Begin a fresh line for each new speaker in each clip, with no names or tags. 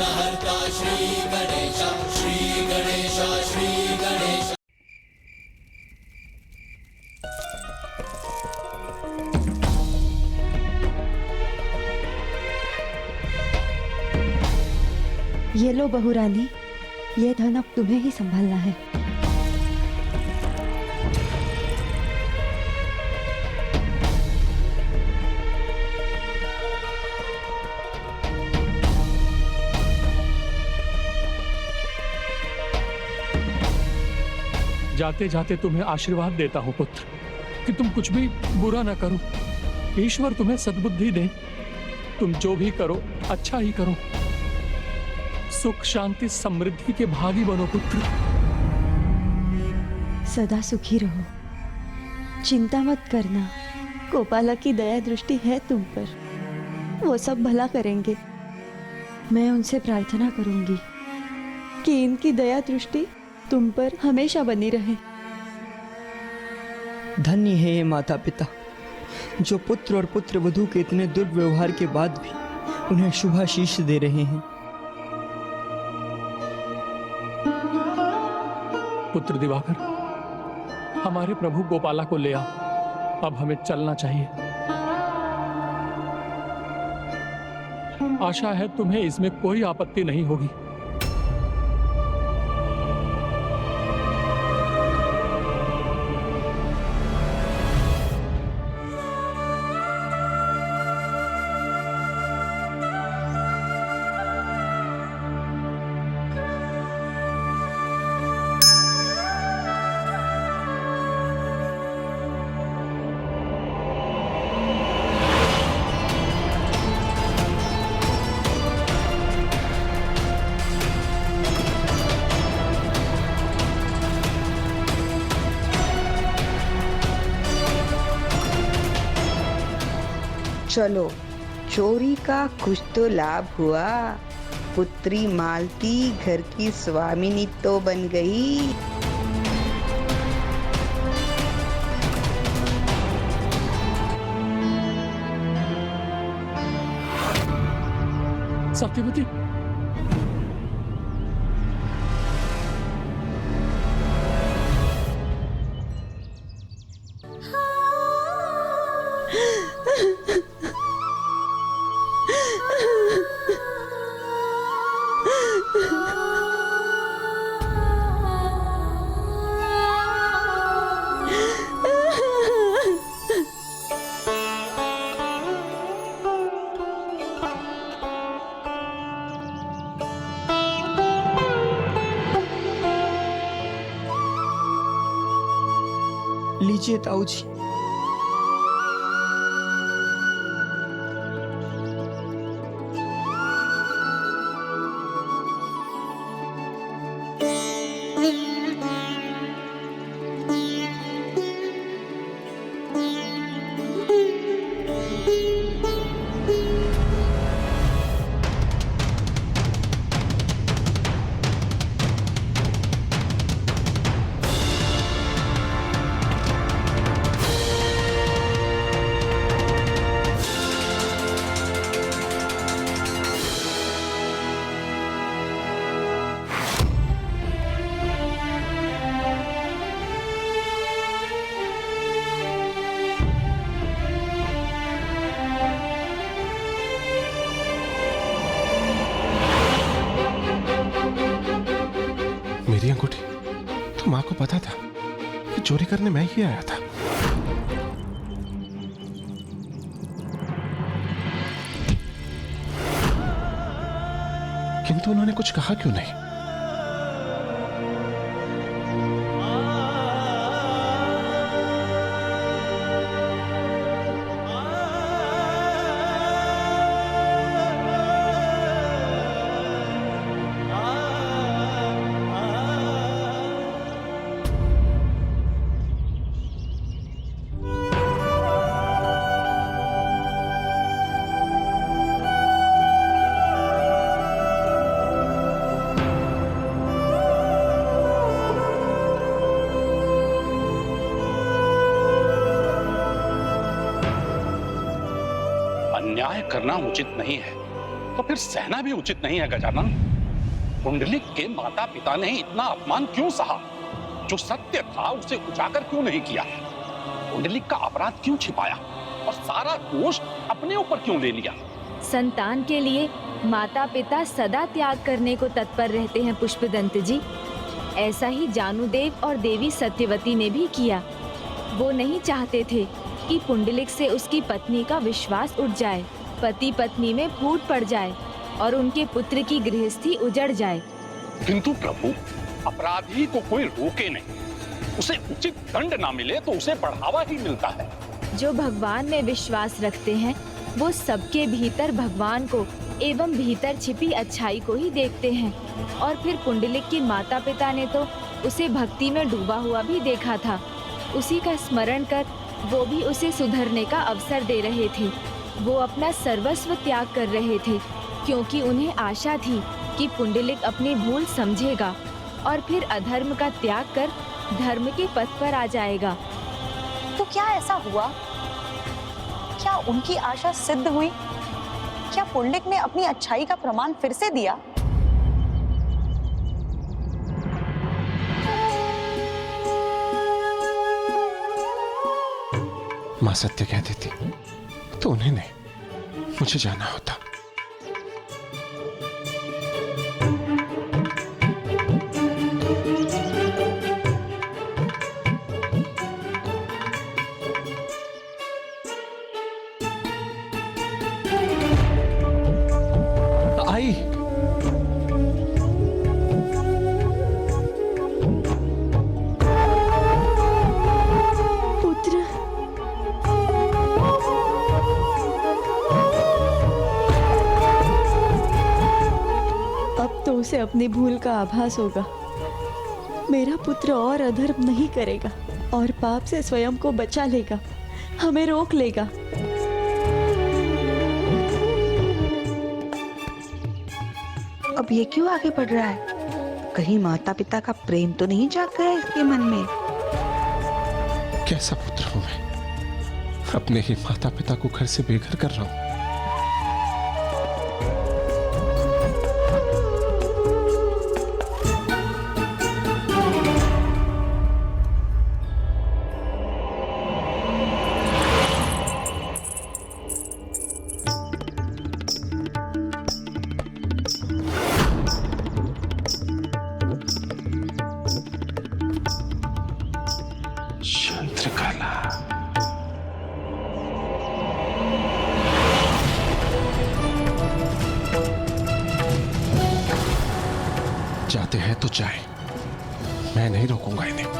विघ्नहर्ता श्री गणेश, श्री गणेश, श्री गणेश।
ये लो बहू रानी, ये धन अब तुम्हें ही संभालना है।
जाते जाते तुम्हें आशीर्वाद देता हूं पुत्र, कि तुम कुछ भी बुरा ना करो। ईश्वर तुम्हें सद्बुद्धि दे, तुम जो भी करो अच्छा ही करो। सुख शांति समृद्धि के भागी बनो पुत्र।
सदा सुखी रहो, चिंता मत करना। गोपाला की दया दृष्टि है तुम पर, वो सब भला करेंगे। मैं उनसे प्रार्थना करूंगी कि इनकी दया दृष्टि तुम पर हमेशा बनी रहे।
धन्य है ये माता पिता जो पुत्र और पुत्र वधू के इतने दुर्व्यवहार के बाद भी उन्हें शुभाशीष दे रहे हैं।
पुत्र दिवाकर, हमारे प्रभु गोपाला को ले आओ, अब हमें चलना चाहिए। आशा है तुम्हें इसमें कोई आपत्ति नहीं होगी।
चलो, चोरी का कुछ तो लाभ हुआ। पुत्री मालती घर की स्वामिनी तो बन गई।
सत्यवती,
लीजिए ताऊ जी।
मेरी अंगूठी तो माँ को पता था कि चोरी करने मैं ही आया था। किंतु उन्होंने कुछ कहा क्यों नहीं?
अन्याय करना उचित नहीं है, तो फिर सहना भी उचित नहीं है गजानन। पुंडलिक के माता पिता ने इतना अपमान क्यों सहा? जो सत्य था उसे उजागर क्यों नहीं किया? पुंडलिक का अपराध क्यों छिपाया और सारा दोष अपने ऊपर क्यों ले लिया?
संतान के लिए माता पिता सदा त्याग करने को तत्पर रहते हैं पुष्पदंत जी। ऐसा ही जानुदेव और देवी सत्यवती ने भी किया। वो नहीं चाहते थे कि पुंडलिक से उसकी पत्नी का विश्वास उठ जाए, पति पत्नी में फूट पड़ जाए और उनके पुत्र की गृहस्थी उजड़ जाए।
किंतु प्रभु, अपराधी को कोई रोके नहीं, उसे उचित दंड ना मिले तो उसे बढ़ावा ही मिलता है।
जो भगवान में विश्वास रखते हैं वो सबके भीतर भगवान को एवं भीतर छिपी अच्छाई को ही देखते हैं। और फिर पुंडलिक के माता पिता ने तो उसे भक्ति में डूबा हुआ भी देखा था। उसी का स्मरण कर वो भी उसे सुधरने का अवसर दे रहे थे। वो अपना सर्वस्व त्याग कर रहे थे क्योंकि उन्हें आशा थी कि पुंडलिक अपनी भूल समझेगा और फिर अधर्म का त्याग कर धर्म के पथ पर आ जाएगा।
तो क्या ऐसा हुआ? क्या उनकी आशा सिद्ध हुई? क्या पुंडलिक ने अपनी अच्छाई का प्रमाण फिर से दिया?
माँ सत्य कह देती तो उन्हें नहीं, मुझे जाना होता।
आई
पुत्र, अब तो उसे अपनी भूल का आभास होगा। मेरा पुत्र और अधर्म नहीं करेगा और पाप से स्वयं को बचा लेगा, हमें रोक लेगा।
अब ये क्यों आगे बढ़ रहा है? कहीं माता पिता का प्रेम तो नहीं जाग गया इसके मन में?
कैसा पुत्र हूं मैं, अपने ही माता पिता को घर से बेघर कर रहा हूं। चंद्रकला, जाते हैं तो जाए, मैं नहीं रोकूंगा इन्हें।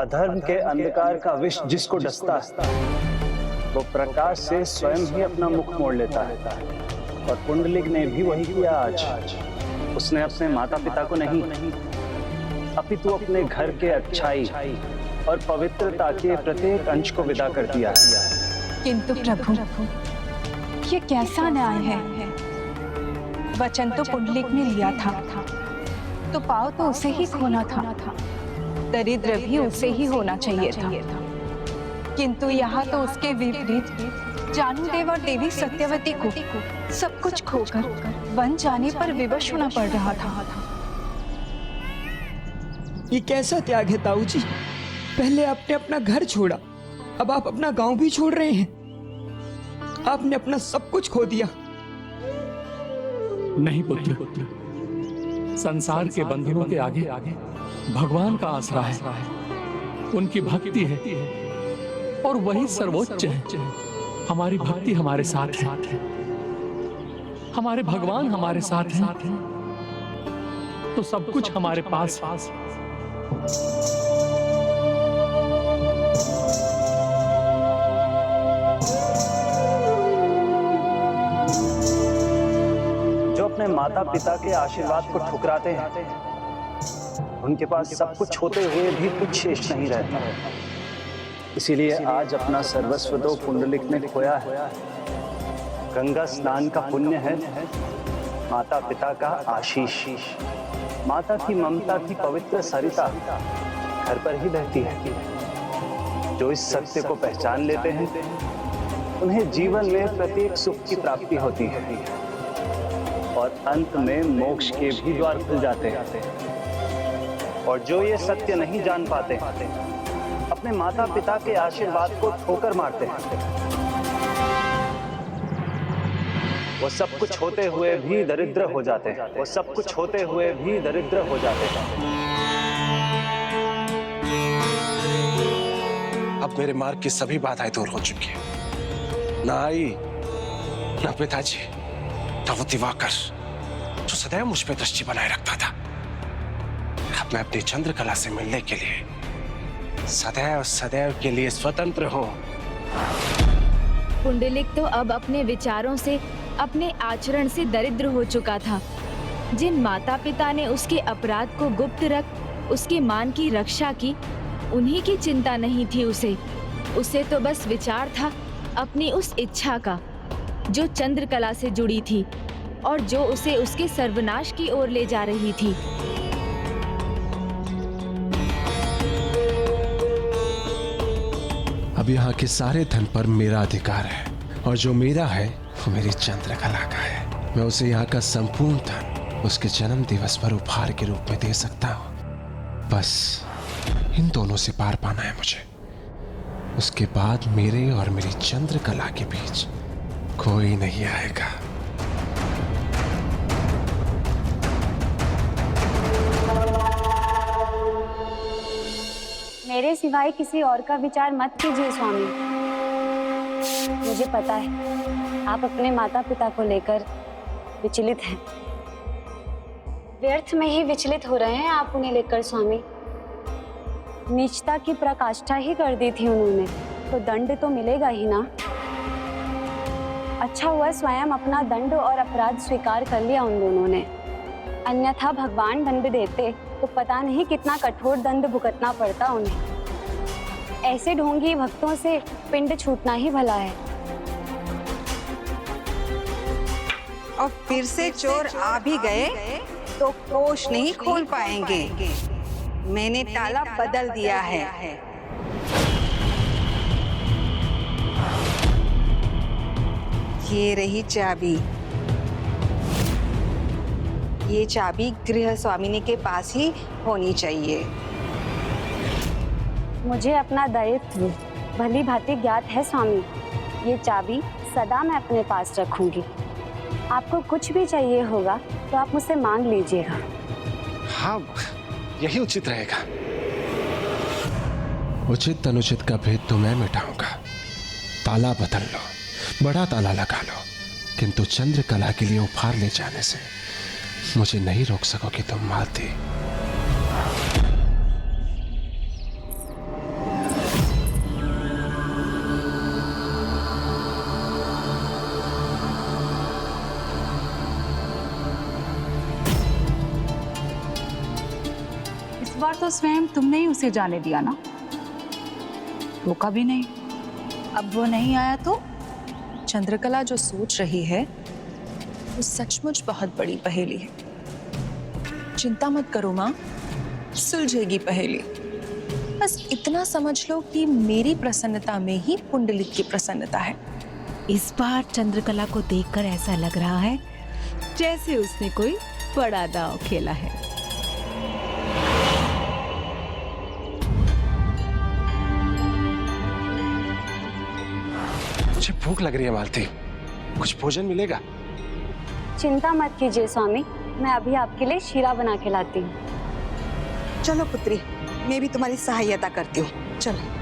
अधर्म के अंधकार का विष जिसको डसता है वो प्रकाश से स्वयं ही अपना मुख मोड़ लेता है। और पुंडलिक ने भी वही किया आज। उसने अपने माता पिता को नहीं अपितु अपने घर के अच्छाई और पवित्रता के प्रत्येक अंश को विदा कर दिया है।
किंतु प्रभु, ये कैसा न्याय है? वचन तो पुंडलिक ने लिया था, तो पाव तो उसे ही खोना था, दरिद्र भी उसे ही होना चाहिए था। किंतु यहाँ तो उसके विपरीत जानुदेव और देवी सत्यवती को सब कुछ खोकर वन जाने पर विवश होना पड़ रहा था।
ये कैसा त्याग है ताऊ जी? पहले आपने अपना घर छोड़ा, अब आप अपना गांव भी छोड़ रहे हैं। आपने अपना सब कुछ खो दिया।
नहीं पुत्र, संसार के बंधनों के आगे आगे भगवान का आसरा है, उनकी भक्ति है और वही सर्वोच्च है। हमारी भक्ति हमारे साथ है, हमारे भगवान हमारे साथ हैं, तो सब कुछ हमारे पास।
जो अपने माता पिता के आशीर्वाद को ठुकराते हैं उनके पास सब कुछ होते हुए भी कुछ शेष नहीं रहता। इसीलिए आज अपना सर्वस्व तो पुंडलिक ने खोया है। गंगा स्नान का पुण्य है, माता पिता का आशीष, माता की ममता की पवित्र सरिता घर पर ही बहती है। जो इस सत्य को पहचान लेते हैं उन्हें जीवन में प्रत्येक सुख की प्राप्ति होती है और अंत में मोक्ष के भी द्वार खुल जाते हैं। और जो ये सत्य नहीं जान पाते अपने माता पिता के आशीर्वाद को ठोकर मारते हैं, वो सब कुछ होते हुए भी दरिद्र हो जाते हैं। वो सब कुछ होते हुए भी दरिद्र हो जाते हैं।
अब मेरे मार्ग की सभी बाधाएं दूर हो चुकी हैं। ना आई, ना पिताजी, ना वो दिवाकर जो सदैव मुझ पे दृष्टि बनाए रखता था। अब मैं अपनी चंद्रकला से मिलने के लिए सदैव सदैव के लिए स्वतंत्र हूं।
पुंडलिक तो अब अपने विचारों से, अपने आचरण से दरिद्र हो चुका था। जिन माता पिता ने उसके अपराध को गुप्त रख उसके मान की रक्षा की, उन्हीं की चिंता नहीं थी उसे तो बस विचार था अपनी उस इच्छा का जो चंद्रकला से जुड़ी थी और जो उसे उसके सर्वनाश की ओर ले जा रही थी।
अब यहाँ के सारे धन पर मेरा अधिकार है और जो मेरा है वो मेरी चंद्रकला का है। मैं उसे यहाँ का संपूर्ण धन उसके जन्म दिवस पर उपहार के रूप में दे सकता हूँ। बस इन दोनों से पार पाना है मुझे। उसके बाद मेरे और मेरी चंद्रकला के बीच कोई नहीं आएगा।
मेरे सिवाय किसी और का विचार मत कीजिए स्वामी। मुझे पता है आप अपने माता पिता को लेकर विचलित हैं। व्यर्थ में ही विचलित हो रहे हैं आप उन्हें लेकर स्वामी। नीचता की पराकाष्ठा ही कर दी थी उन्होंने, तो दंड तो मिलेगा ही ना। अच्छा हुआ स्वयं अपना दंड और अपराध स्वीकार कर लिया उन दोनों ने, अन्यथा भगवान दंड देते तो पता नहीं कितना कठोर दंड भुगतना पड़ता उन्हें। ऐसे ढोंगी भक्तों से पिंड छूटना ही भला है।
और फिर से चोर आ भी गए तो कोष नहीं खोल पाएंगे। मैंने ताला बदल दिया है। ये रही चाबी। ये चाबी गृह स्वामिनी के पास ही होनी चाहिए।
मुझे अपना दायित्व भली भांति ज्ञात है स्वामी। ये चाबी सदा मैं अपने पास रखूंगी। आपको कुछ भी चाहिए होगा तो आप मुझसे मांग लीजिएगा।
हाँ, यही उचित रहेगा। उचित अनुचित का भेद तो मैं मिटाऊंगा। ताला बदल लो, बड़ा ताला लगा लो, किंतु चंद्रकला के लिए उपहार ले जाने से मुझे नहीं रोक सकोगे तुम मालती।
इस बार तो स्वयं तुमने ही उसे जाने दिया ना, रोका भी नहीं। अब वो नहीं आया तो चंद्रकला जो सोच रही है वो सचमुच बहुत बड़ी पहेली है। चिंता मत करो माँ, सुलझेगी पहेली। बस इतना समझ लो कि मेरी प्रसन्नता में ही पुंडलिक की प्रसन्नता है।
इस बार चंद्रकला को देखकर ऐसा लग रहा है जैसे उसने कोई बड़ा दांव खेला है।
मुझे भूख लग रही है मालती, कुछ भोजन मिलेगा?
चिंता मत कीजिए स्वामी, मैं अभी आपके लिए शीरा बना के लाती हूँ।
चलो पुत्री, मैं भी तुम्हारी सहायता करती हूँ। चलो।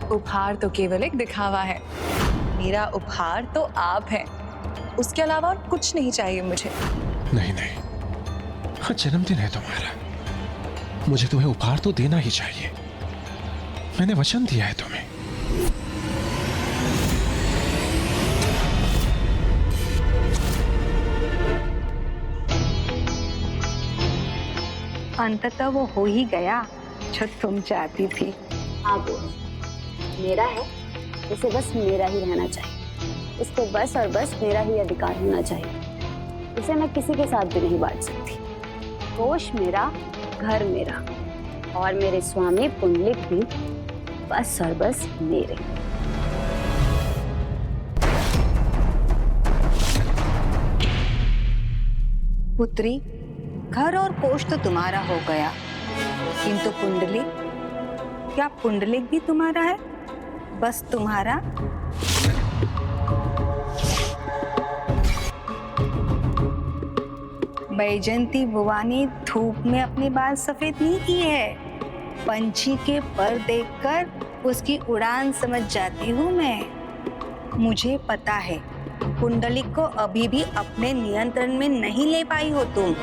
उपहार तो केवल एक दिखावा है। मेरा उपहार तो आप हैं। उसके अलावा और कुछ नहीं चाहिए मुझे।
नहीं नहीं, हाँ, जन्मदिन है तुम्हारा, मुझे तुम्हें उपहार तो देना ही चाहिए। मैंने वचन दिया है तुम्हें।
अंततः वो हो ही गया जो तुम चाहती थी।
हाँ बुआ, मेरा है, उसे बस मेरा ही रहना चाहिए। उसको बस और बस मेरा ही अधिकार होना चाहिए। उसे मैं किसी के साथ भी नहीं बांट सकती। कोष मेरा, घर मेरा, और मेरे स्वामी पुंडलिक भी बस और बस मेरे।
पुत्री, घर और कोष तो तुम्हारा हो गया, किंतु पुंडलिक, क्या पुंडलिक भी तुम्हारा है? बस तुम्हारा? बैजंती बुआ ने धूप में अपने बाल सफेद नहीं किए हैं। पंछी के पर देखकर उसकी उड़ान समझ जाती हूँ मैं। मुझे पता है पुंडलिक को अभी भी अपने नियंत्रण में नहीं ले पाई हो तुम।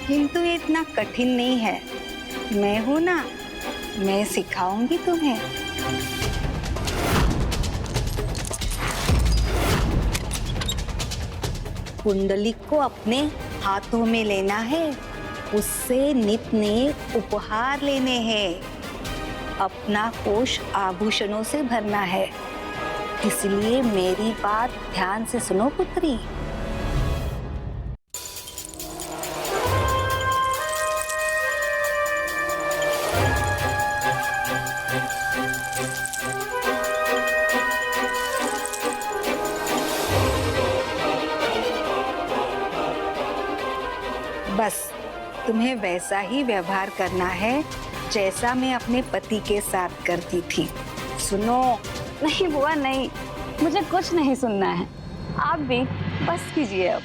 किंतु ये इतना कठिन नहीं है। मैं हूं ना, मैं सिखाऊंगी तुम्हें। पुंडलिक को अपने हाथों में लेना है, उससे नित नए उपहार लेने हैं, अपना कोष आभूषणों से भरना है। इसलिए मेरी बात ध्यान से सुनो पुत्री। बस तुम्हें वैसा ही व्यवहार करना है जैसा मैं अपने पति के साथ करती थी। सुनो।
नहीं बुआ नहीं, मुझे कुछ नहीं सुनना है। आप भी बस कीजिए अब।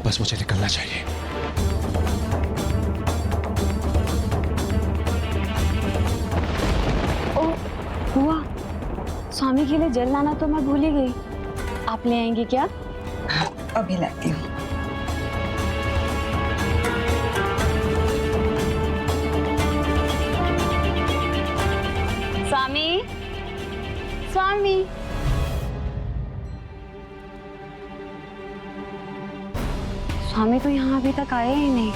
बस मुझे निकलना चाहिए।
ओ बुआ, स्वामी के लिए जल लाना तो मैं भूल ही गई। आप ले आएंगी क्या?
अभी लाती हूँ।
स्वामी, स्वामी। स्वामी तो यहाँ अभी तक आए ही नहीं।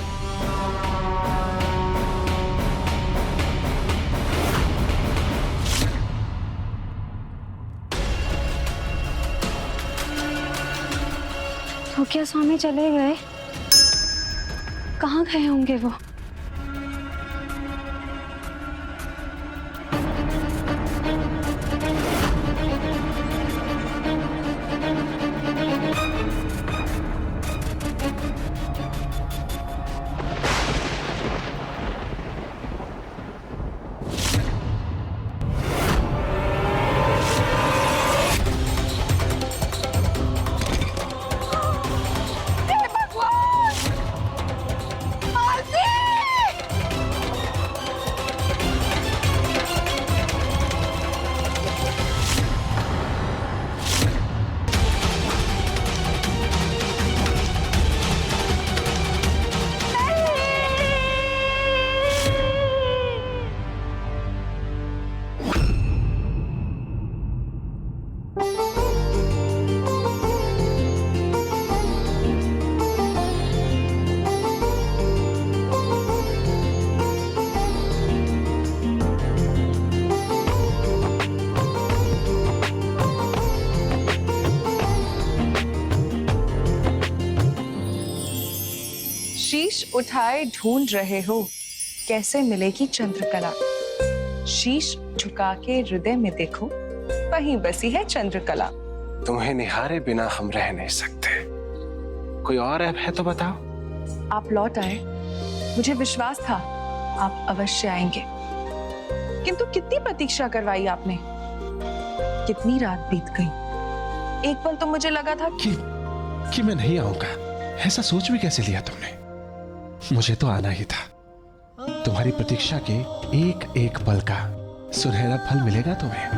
तो क्या स्वामी चले गए? कहाँ गए होंगे वो?
शीश उठाए ढूंढ रहे हो कैसे मिलेगी चंद्रकला। शीश झुका के हृदय में देखो, वहीं बसी है चंद्रकला।
तुम्हें निहारे बिना हम रह नहीं सकते। कोई और ऐप है तो बताओ।
आप लौट आए, मुझे विश्वास था आप अवश्य आएंगे, किंतु कितनी प्रतीक्षा करवाई आपने, कितनी रात बीत गई। एक पल तो मुझे लगा था
कि मैं नहीं आऊंगा। ऐसा सोच भी कैसे लिया तुमने? मुझे तो आना ही था। तुम्हारी प्रतीक्षा के एक एक पल का सुनहरा फल मिलेगा तुम्हें।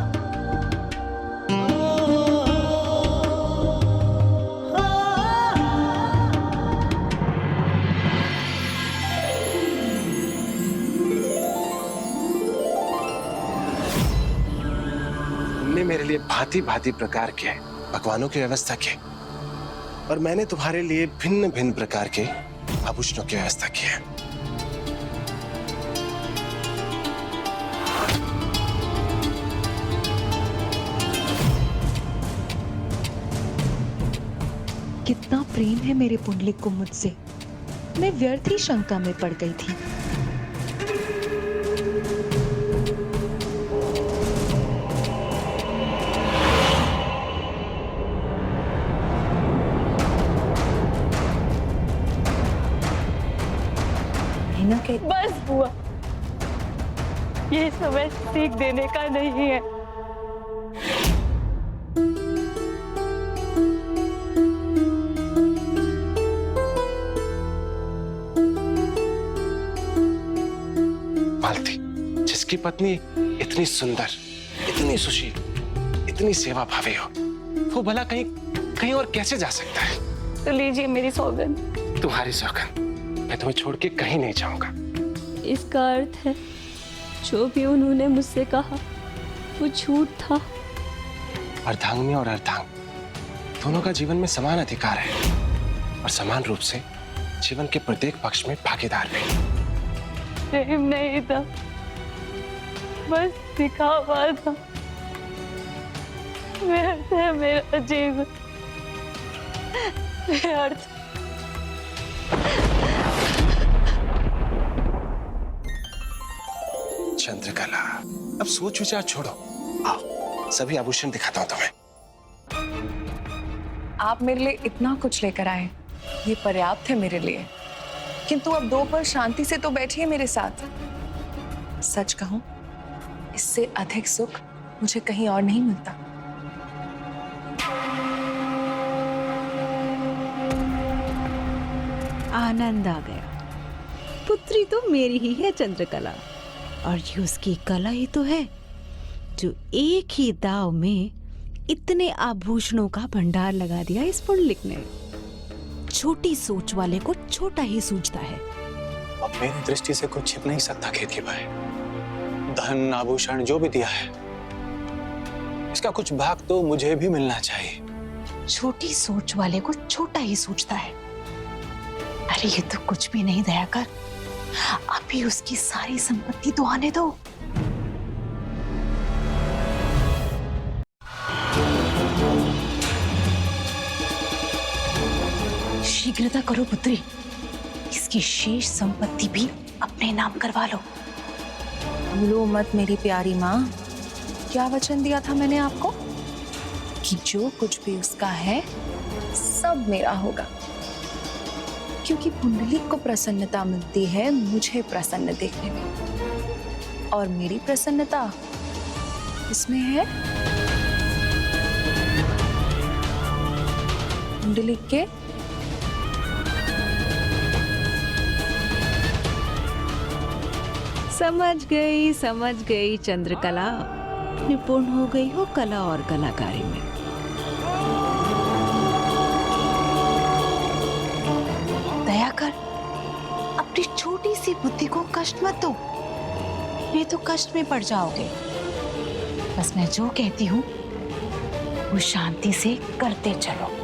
तुमने मेरे लिए भांति भांति प्रकार के पकवानों की व्यवस्था की और मैंने तुम्हारे लिए भिन्न भिन्न प्रकार के आभूषणों की व्यवस्था की है।
कितना प्रेम है मेरे पुंडलिक को मुझसे। मैं व्यर्थ ही शंका में पड़ गई थी।
बस बुआ, ये समय सीख देने का नहीं है।
मालती, जिसकी पत्नी इतनी सुंदर, इतनी सुशील, इतनी सेवा भावी हो, वो भला कहीं और कैसे जा सकता है?
तो लीजिए मेरी सौगंध।
तुम्हारी सौगंध, मैं तुम्हें छोड़ के कहीं नहीं जाऊंगा।
इसका अर्थ है जो भी उन्होंने मुझसे कहा वो झूठ था।
अर्धांगिनी और अर्धांग दोनों का जीवन में समान अधिकार है और समान रूप से जीवन के प्रत्येक पक्ष में भागीदार भी।
प्रेम नहीं था, बस दिखावा था। व्यर्थ है मेरा जीवन, व्यर्थ।
चंद्रकला, अब सोच विचार छोड़ो। आओ, सभी आभूषण दिखाता हूं तुम्हें।
आप मेरे लिए इतना कुछ लेकर आए, ये पर्याप्त है मेरे लिए। किंतु अब दो पल शांति से तो बैठिए मेरे साथ। सच कहूं, इससे अधिक सुख मुझे कहीं और नहीं मिलता।
आनंद आ गया। पुत्री तो मेरी ही है चंद्रकला, और ये उसकी कला ही तो है जो एक ही दाव में इतने आभूषणों का भंडार लगा दिया इस पुंडलिक ने। छोटी सोच वाले को छोटा ही सूझता है।
अब मेरी दृष्टि से कुछ छिप नहीं सकता केतकी भाई। धन आभूषण जो भी दिया है, इसका कुछ भाग तो मुझे भी मिलना चाहिए।
छोटी सोच वाले को छोटा ही सूझता है। अरे ये तो कुछ भी नहीं दयाकर, अभी उसकी सारी संपत्ति तो आने दो। शीघ्रता करो पुत्री, इसकी शेष संपत्ति भी अपने नाम करवा लो।
भूलो मत मेरी प्यारी माँ, क्या वचन दिया था मैंने आपको कि जो कुछ भी उसका है सब मेरा होगा। क्योंकि पुंडलिक को प्रसन्नता मिलती है मुझे प्रसन्न देखने में, और मेरी प्रसन्नता इसमें है पुंडलिक के
समझ गई चंद्रकला, निपुण हो गई हो कला और कलाकारी में। दया कर, अपनी छोटी सी बुद्धि को कष्ट मत दो, नहीं तो कष्ट में पड़ जाओगे। बस मैं जो कहती हूँ वो शांति से करते चलो।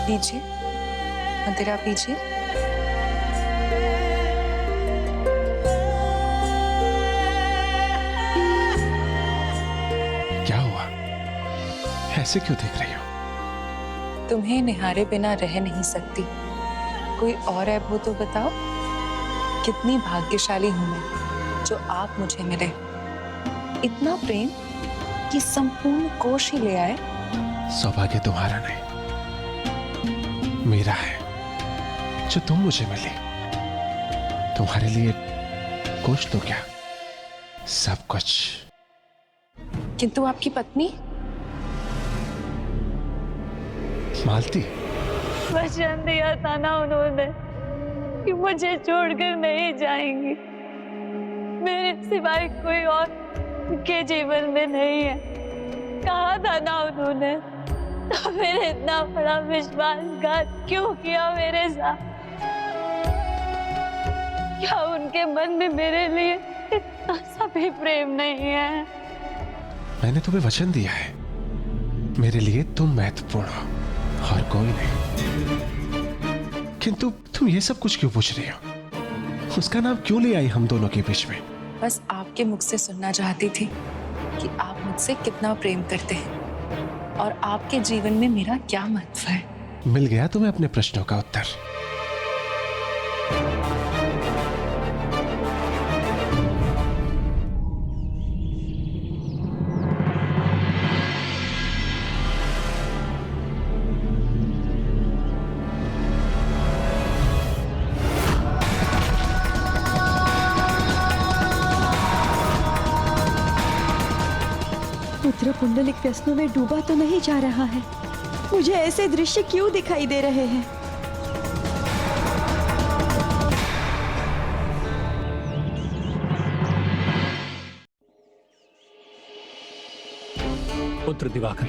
पीजिए, मदिरा पीजिए।
ऐसे क्यों देख रही हो?
तुम्हें निहारे बिना रह नहीं सकती। कोई और ऐब हो तो बताओ। कितनी भाग्यशाली हूं मैं जो आप मुझे मिले। इतना प्रेम कि संपूर्ण कोश ही ले आए।
सौभाग्य तुम्हारा नहीं, मेरा है जो तुम मुझे मिली। तुम्हारे लिए कुछ तो क्या, सब कुछ।
किंतु आपकी पत्नी
मालती,
वचन दिया था ना उन्होंने कि मुझे छोड़कर नहीं जाएंगी। मेरे सिवाय कोई और उनके जीवन में नहीं है, कहा था ना उन्होंने। तो फिर इतना बड़ा विश्वासघात क्यों किया मेरे साथ? क्या उनके मन में मेरे लिए इतना सा भी प्रेम नहीं है?
मैंने तुम्हें वचन दिया है, मेरे लिए तुम महत्वपूर्ण हो और कोई नहीं। किंतु तुम ये सब कुछ क्यों पूछ रही हो? उसका नाम क्यों ले आई हम दोनों के बीच में?
बस आपके मुख से सुनना चाहती थी कि आप मुझसे कितना प्रेम करते हैं और आपके जीवन में मेरा क्या महत्व है।
मिल गया तुम्हें अपने प्रश्नों का उत्तर।
पुत्र पुंडलिक व्यसनों में डूबा तो नहीं जा रहा है? मुझे ऐसे दृश्य क्यों दिखाई दे रहे हैं?
पुत्र दिवाकर,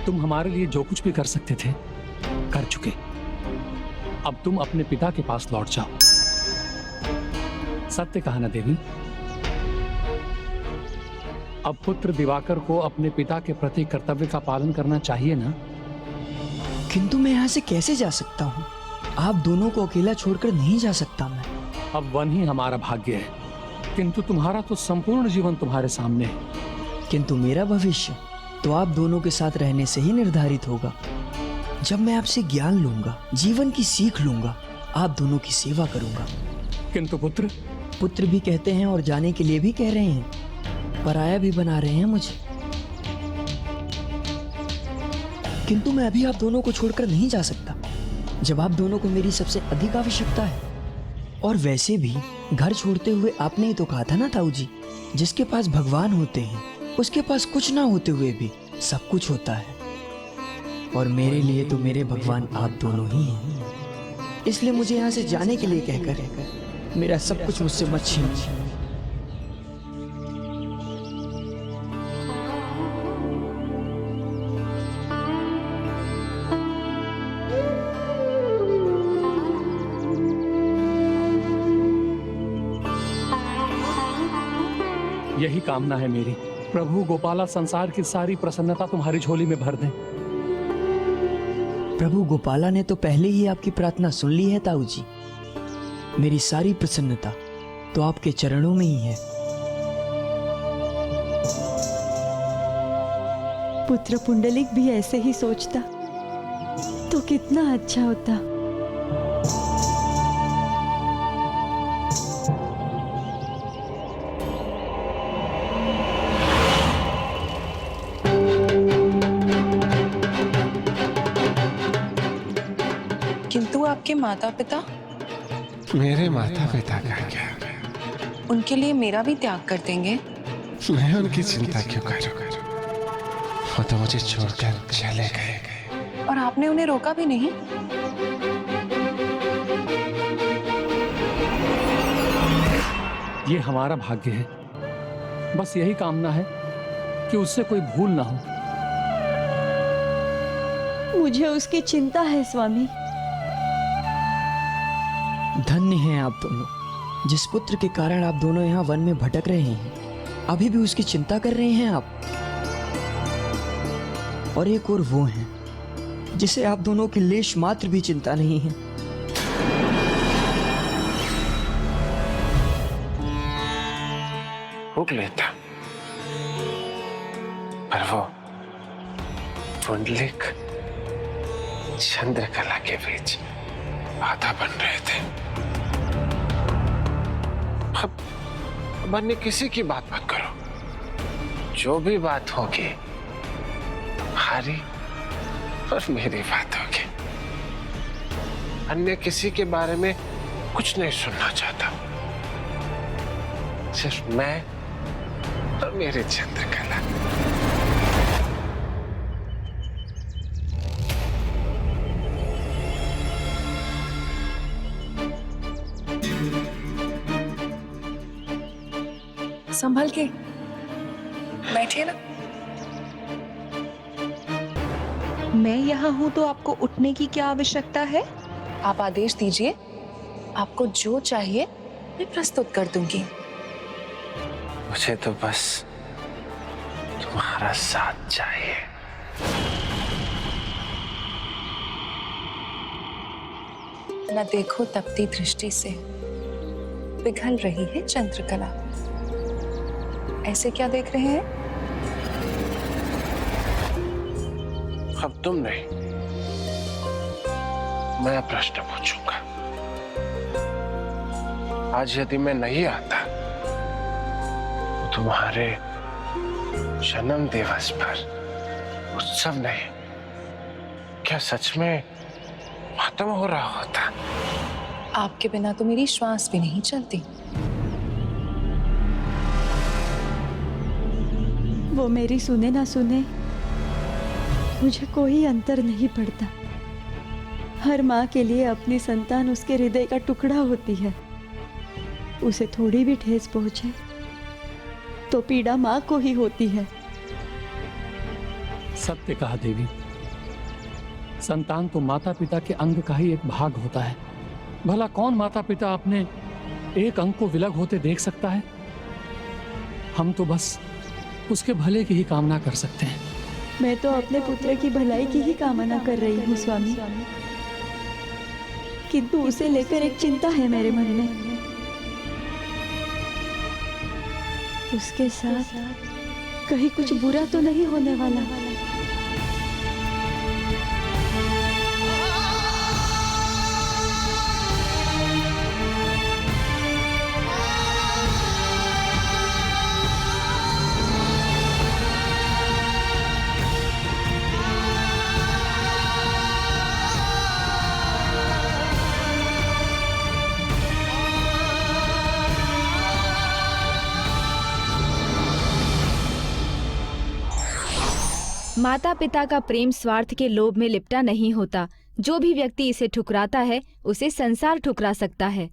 तुम हमारे लिए जो कुछ भी कर सकते थे कर चुके। अब तुम अपने पिता के पास लौट जाओ। सत्य कहा ना देवी? अब पुत्र दिवाकर को अपने पिता के प्रति कर्तव्य का पालन करना चाहिए ना?
किंतु मैं यहाँ से कैसे जा सकता हूँ? आप दोनों को अकेला छोड़कर नहीं जा सकता मैं।
अब वन ही हमारा भाग्य है, किंतु तुम्हारा तो संपूर्ण जीवन तुम्हारे सामने है।
किंतु मेरा भविष्य तो आप दोनों के साथ रहने से ही निर्धारित होगा। जब मैं आपसे ज्ञान लूंगा, जीवन की सीख लूंगा, आप दोनों की सेवा करूंगा।
किंतु पुत्र?
पुत्र भी कहते हैं और जाने के लिए भी कह रहे हैं, पराया भी बना रहे हैं मुझे। किंतु मैं अभी आप दोनों को छोड़कर नहीं जा सकता, जब आप दोनों को मेरी सबसे अधिक आवश्यकता है। और वैसे भी घर छोड़ते हुए आपने ही तो कहा था ना ताऊ जी, जिसके पास भगवान होते हैं उसके पास कुछ ना होते हुए भी सब कुछ होता है। और मेरे लिए तो मेरे भगवान आप दोनों ही हैं। इसलिए मुझे यहाँ से जाने के लिए कहकर मेरा सब कुछ मुझसे मत छीनो।
यही कामना है मेरी। प्रभु गोपाला संसार की सारी प्रसन्नता तुम्हारी झोली में भर दें।
प्रभु गोपाला ने तो पहले ही आपकी प्रार्थना सुन ली है ताऊ जी। मेरी सारी प्रसन्नता तो आपके चरणों में ही है।
पुत्र पुंडलिक भी ऐसे ही सोचता तो कितना अच्छा होता।
किंतु आपके माता पिता?
मेरे माता पिता का क्या?
उनके लिए मेरा भी त्याग कर देंगे?
मैं उनकी चिंता क्यों करूं? वो तो मुझे छोड़कर चले गए।
और आपने उन्हें रोका भी नहीं?
ये हमारा भाग्य है। बस यही कामना है कि उससे कोई भूल ना हो।
मुझे उसकी चिंता है स्वामी।
धन्य हैं आप दोनों, जिस पुत्र के कारण आप दोनों यहाँ वन में भटक रहे हैं, अभी भी उसकी चिंता कर रहे हैं आप। और एक और वो हैं जिसे आप दोनों की लेश मात्र भी चिंता नहीं है।
भूख लेता, पर वो पुंडलिक चंद्रकला के बीच बाधा बन रहे थे। अब अन्य किसी की बात मत करो। जो भी बात होगी हमारी और मेरी बात होगी। अन्य किसी के बारे में कुछ नहीं सुनना चाहता। सिर्फ मैं और मेरी चंद्रकला।
संभल के बैठिए ना। मैं यहाँ हूँ तो आपको उठने की क्या आवश्यकता है? आप आदेश दीजिए, आपको जो चाहिए मैं प्रस्तुत कर दूंगी।
मुझे तो बस तुम्हारा साथ चाहिए।
न देखो तपती दृष्टि से पिघल रही है चंद्रकला। ऐसे क्या देख रहे हैं?
अब तुम नहीं, मैं प्रश्न पूछूंगा। आज यदि मैं नहीं आता तो तुम्हारे जन्म दिवस पर उत्सव नहीं, क्या सच में खत्म हो रहा होता?
आपके बिना तो मेरी श्वास भी नहीं चलती।
वो मेरी सुने ना सुने, मुझे कोई अंतर नहीं पड़ता। हर माँ के लिए अपनी संतान उसके हृदय का टुकड़ा होती है। उसे थोड़ी भी ठेस पहुंचे तो पीड़ा माँ को ही होती है।
सत्य कहा देवी। संतान तो माता पिता के अंग का ही एक भाग होता है। भला कौन माता पिता अपने एक अंग को विलग होते देख सकता है? हम तो बस उसके भले की ही कामना कर सकते हैं।
मैं तो अपने पुत्र की भलाई की ही कामना कर रही हूँ स्वामी, किंतु उसे लेकर एक चिंता है मेरे मन में। उसके साथ कहीं कुछ बुरा तो नहीं होने वाला?
माता पिता का प्रेम स्वार्थ के लोभ में लिपटा नहीं होता। जो भी व्यक्ति इसे ठुकराता है उसे संसार ठुकरा सकता है।